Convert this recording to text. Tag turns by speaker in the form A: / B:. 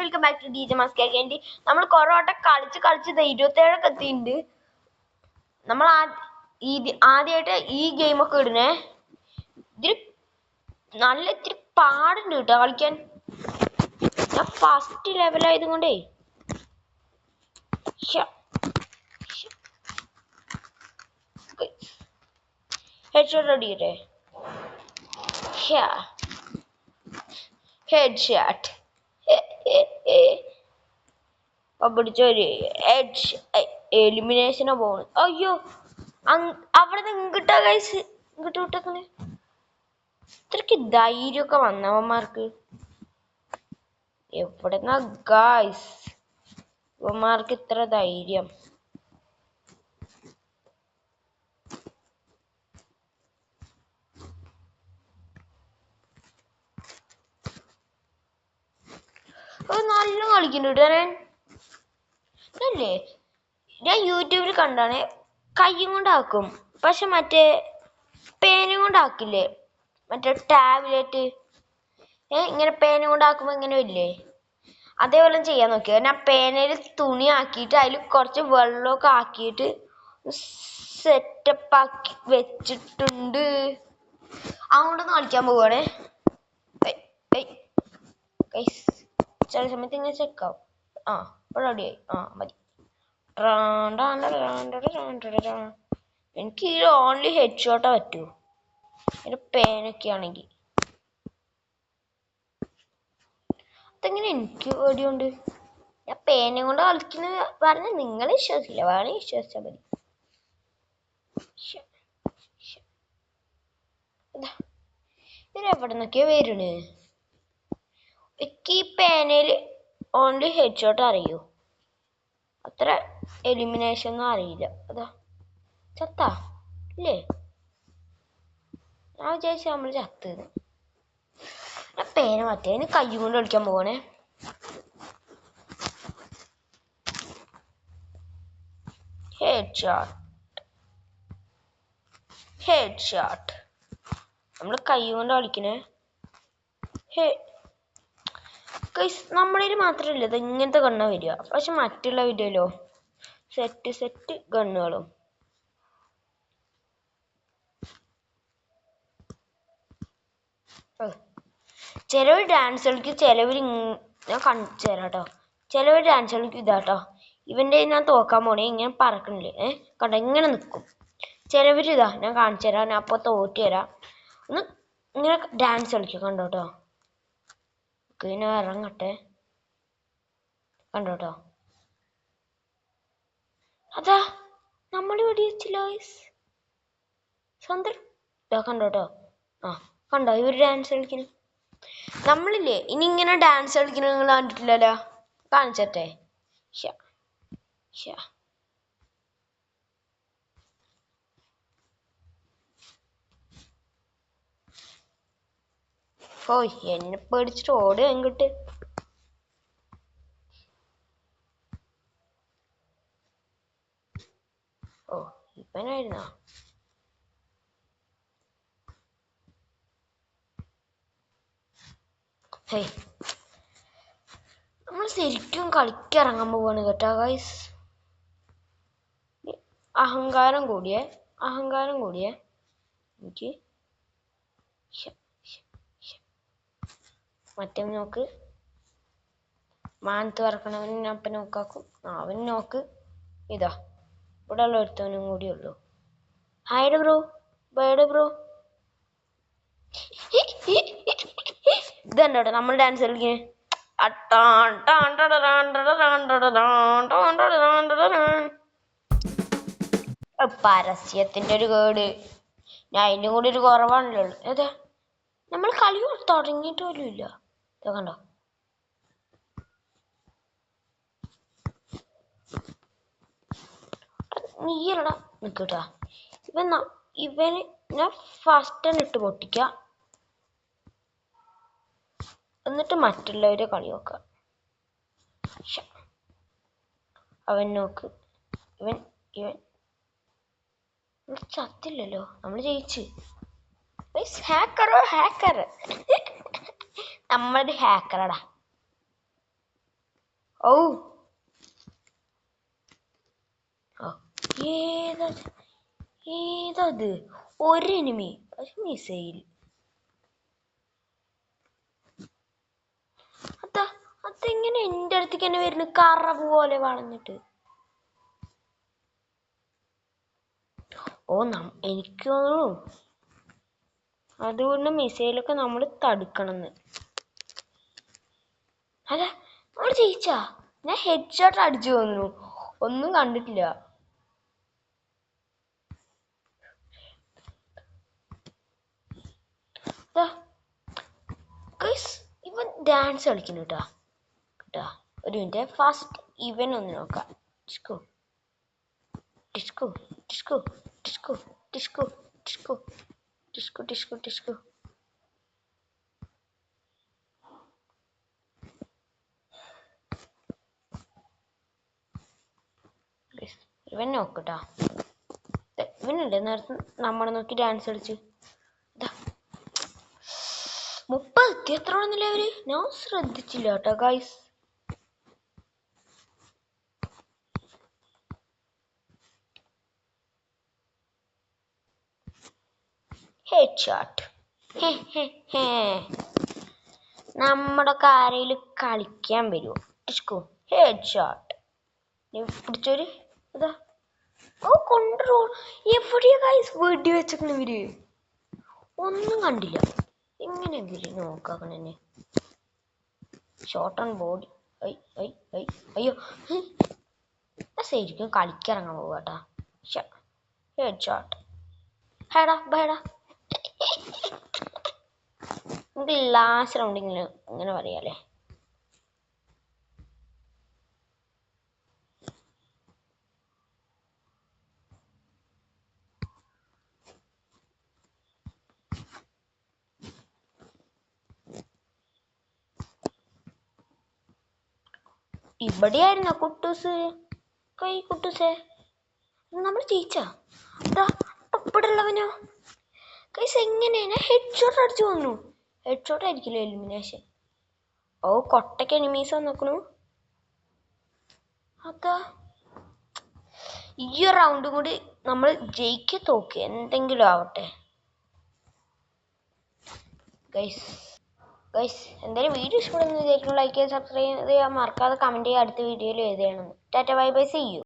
A: Welcome back to DJ Mask Candy. നമ്മൾ കുറേ വട്ടം കളിച്ച് 27 എത്തിയിട്ടുണ്ട്. നമ്മൾ ആദ്യമായിട്ട് ഈ ഗെയിമൊക്കെ ഇടുന്നേ. ഇതിൽ നല്ല ഇത്തിരി പാടുണ്ട് കേട്ടോ കളിക്കാൻ. ഞാൻ ഫസ്റ്റ് ലെവലായതുകൊണ്ടേ ഹെഡ്ഷോട്ട് അടിക്കട്ടെ. ഹെഡ്ഷോട്ട് പിടിച്ചൊരു എലിമിനേഷനോ പോണ്. അയ്യോ അവിടെ നിന്ന് ഇങ്ങിട്ടാ ഗൈസ്, ഇങ്ങോട്ട് വിട്ടേക്കണേ. ഇത്രയ്ക്ക് ധൈര്യമൊക്കെ വന്നവന്മാർക്ക് എവിടെന്നാ ഗൈസ് ഇവന്മാർക്ക് ഇത്ര ധൈര്യം? നല്ല കളിക്കുന്നുണ്ട് അല്ലേ. ഞാൻ യൂട്യൂബിൽ കണ്ടാണ് കയ്യും കൊണ്ടാക്കും, പക്ഷെ മറ്റേ പേനും കൊണ്ടാക്കില്ലേ, മറ്റേ ടാബ്ലറ്റ് ഇങ്ങനെ പേന കൊണ്ടാക്കുമ്പോൾ ഇങ്ങനെ വരില്ലേ, അതേപോലെ ചെയ്യാൻ നോക്കിയത്. ഞാൻ പേനയിൽ തുണി ആക്കിയിട്ട് അതിൽ കുറച്ച് വെള്ളമൊക്കെ ആക്കിയിട്ട് സെറ്റപ്പ് ആക്കി വെച്ചിട്ടുണ്ട്. അതുകൊണ്ടൊന്ന് കളിക്കാൻ പോവുകയാണേ. ചില സമയത്ത് ഇങ്ങനെ ചെക്കാവും. ഇപ്പോൾ റെഡിയായി. മതി. എനിക്ക് ഈ ഓൺലി ഹെഡ് ഷോട്ടാ പറ്റൂ, എൻ്റെ പേനൊക്കെ ആണെങ്കിൽ. അതെങ്ങനെ എനിക്ക് പേടിയുണ്ട്. ഞാൻ പേന കൊണ്ട് കളിക്കുന്നത് പറഞ്ഞാൽ നിങ്ങൾ വിശ്വസിക്കില്ല, വേണമെങ്കിൽ വിശ്വസിച്ചാൽ മതി. ഇതെവിടെ നിന്നൊക്കെയോ വരണേ. എനിക്ക് ഈ പേനയിൽ ഓൺലി ഹെഡ് ഷോട്ട് അറിയൂ, അത്ര എലിമിനേഷൻ ഒന്നും അറിയില്ല. അതാ ചത്താ ഇല്ലേ? ഞാൻ വിചാരിച്ചു നമ്മൾ ചത്തത്. പേന മറ്റേന് കൈ കൊണ്ട് കളിക്കാൻ പോകണേ. ഹെഡ് ഷോട്ട് നമ്മൾ കൈ കൊണ്ട് കളിക്കണേ. നമ്മളിൽ മാത്രമല്ല ഇത് ഇങ്ങനത്തെ ഗണ്ണ വരിക, പക്ഷെ മറ്റുള്ള വീഡിയോയിലോ സെറ്റ് ഗണ്ണുകളും. ചിലവർ ഡാൻസ് കളിക്കും, ചിലവർ ഞാൻ കാണിച്ചു തരാം കേട്ടോ. ചിലവർ ഡാൻസ് കളിക്കും. ഇതാട്ടോ ഇവൻ്റെ ഞാൻ തോക്കാൻ പോണേ. ഇങ്ങനെ പറക്കണില്ലേ, കണ്ടോ ഇങ്ങനെ നിൽക്കും. ചിലവർ ഇതാ ഞാൻ കാണിച്ചു തരാം, ഞാൻ അപ്പോൾ തോറ്റു തരാം. ഒന്ന് ഇങ്ങനെ ഡാൻസ് കളിക്കും, കണ്ടോ കേട്ടോ. പിന്നെ ഇറങ്ങട്ടെ, കണ്ടോട്ടോ. അതാ നമ്മൾ വെടി വെച്ചില്ല സ്വന്തം. കണ്ടോട്ടോ. കണ്ടോ ഇവർ ഡാൻസ് കളിക്കുന്നു. നമ്മളില്ലേ ഇനി ഇങ്ങനെ ഡാൻസ് കളിക്കുന്ന നിങ്ങൾ കണ്ടിട്ടില്ലല്ലോ, കാണിച്ചട്ടെ. എന്നെ പേടിച്ചിട്ട് ഓടുക എങ്കിട്ട്. ഇവനായിരുന്നോ? നമ്മൾ ശരിക്കും കളിക്കിറങ്ങാൻ പോവാണ് കേട്ടോ ഗൈസ്. അഹങ്കാരം കൂടിയേ എനിക്ക്. മറ്റേ നോക്ക്, മാനത്ത് പറക്കണവൻ അപ്പം നോക്കാക്കും. അവൻ നോക്ക്. ഇതാ ഇവിടെ ഉള്ള ഒരുത്തവനും കൂടി ഉള്ളു. ഹായ്ഡ് ബ്രോ, ബേഡ് ബ്രോ. ഇതെന്താ നമ്മൾ ഡാൻസ് കളിക്കണേ. പരസ്യത്തിന്റെ ഒരു കേട്. ഞാൻ അതിൻ്റെ കൂടി ഒരു കുറവാണല്ലോ. ഏതാ നമ്മൾ കളി തുടങ്ങിയിട്ട് പോലും ഇല്ല. കണ്ടോ നീയല്ലടാ നിൽക്കട്ടാ. ഇവന് ഞാൻ ഫസ്റ്റ് തന്നെ ഇട്ട് പൊട്ടിക്കുക, എന്നിട്ട് മറ്റുള്ളവരെ കളി നോക്കാം. അവൻ നോക്ക്, ഇവൻ ചത്തില്ലല്ലോ, നമ്മൾ ജയിച്ച്. ഹാക്കർ നമ്മളൊരു ഹാക്കറടാ. ഔ ഏതത് ഏതത് ഒരു എനിമി ഒരു മിസൈൽ അതെങ്ങനെ എൻ്റെ അടുത്തേക്ക് തന്നെ വരുന്നു കറ പോലെ വളഞ്ഞിട്ട് എനിക്ക് തോന്നുന്നു അതുകൊണ്ട് മിസൈലൊക്കെ നമ്മൾ തടുക്കണമെന്ന് അല്ല നമ്മൾ ജയിച്ചാ ഞാൻ ഹെഡ് ഷോട്ട് അടിച്ചു തോന്നുന്നു ഒന്നും കണ്ടിട്ടില്ല ഇവൻ ഡാൻസ് കളിക്കുന്നു കേട്ടാ ഒരു മിനിറ്റ് ഫാസ്റ്റ് ഇവൻ ഒന്ന് നോക്കാം disco disco disco disco disco disco disco disco disco ഇവൻ നോക്കട്ടാ ഇവനല്ലേ നേരത്തെ നമ്മളെ നോക്കി ഡാൻസ് കളിച്ച് 30 എത്ര ആണെന്നില്ലേ അവര് ഞാൻ ശ്രദ്ധിച്ചില്ല കേട്ടോ ഗൈസ് ഹെഡ്ഷോട്ട് നമ്മുടെ കാരയിൽ കളിക്കാൻ വരുമോ ഡിസ്കോ ഹെഡ്ഷോട്ട് പിടിച്ചോര് ഇതാ കൺട്രോൾ എവിടെയാ ഗൈസ് വെടി വെച്ചേക്കണ ഇവര് ഒന്നും കണ്ടില്ല എങ്ങനെയെങ്കിലും നോക്കാക്കണെന്നെ ഷോർട്ട് ഓൺ ബോഡി അയ്യോ ശരിക്കും കളിക്കിറങ്ങാൻ പോവാട്ടാ ഹെഡ് ഷോട്ട് ഹേടാ ബേടാ നമുക്ക് ലാസ്റ്റ് റൗണ്ടിങ്ങിന് ഇങ്ങനെ പറയാല്ലേ ഇവിടെയായിരുന്നോ കുട്ടൂസ് കുട്ടൂസേ നമ്മൾ ജയിച്ചാ ഇവിടെ ഉള്ളവനോ കൈസ് എങ്ങനെയാണ് ഹെഡ് ഷോട്ട് അടിച്ചു വന്നു ഹെഡ് ഷോട്ട് ആയിരിക്കില്ല എലിമിനേഷൻ കൊട്ടയ്ക്ക് എനിമീസ് വന്നേക്കണു ഈ റൗണ്ട് കൂടി നമ്മൾ ജയിക്ക് തോക്ക് എന്തെങ്കിലും ആവട്ടെ ഗൈസ് എന്തായാലും വീഡിയോ ഇഷ്ടപ്പെടുന്ന ലൈക്ക് ചെയ്യുക സബ്സ്ക്രൈബ് ചെയ്യുക മറക്കാതെ കമൻറ്റ് ചെയ്യുക അടുത്ത വീഡിയോയിൽ എഴുതണം tata bye bye see U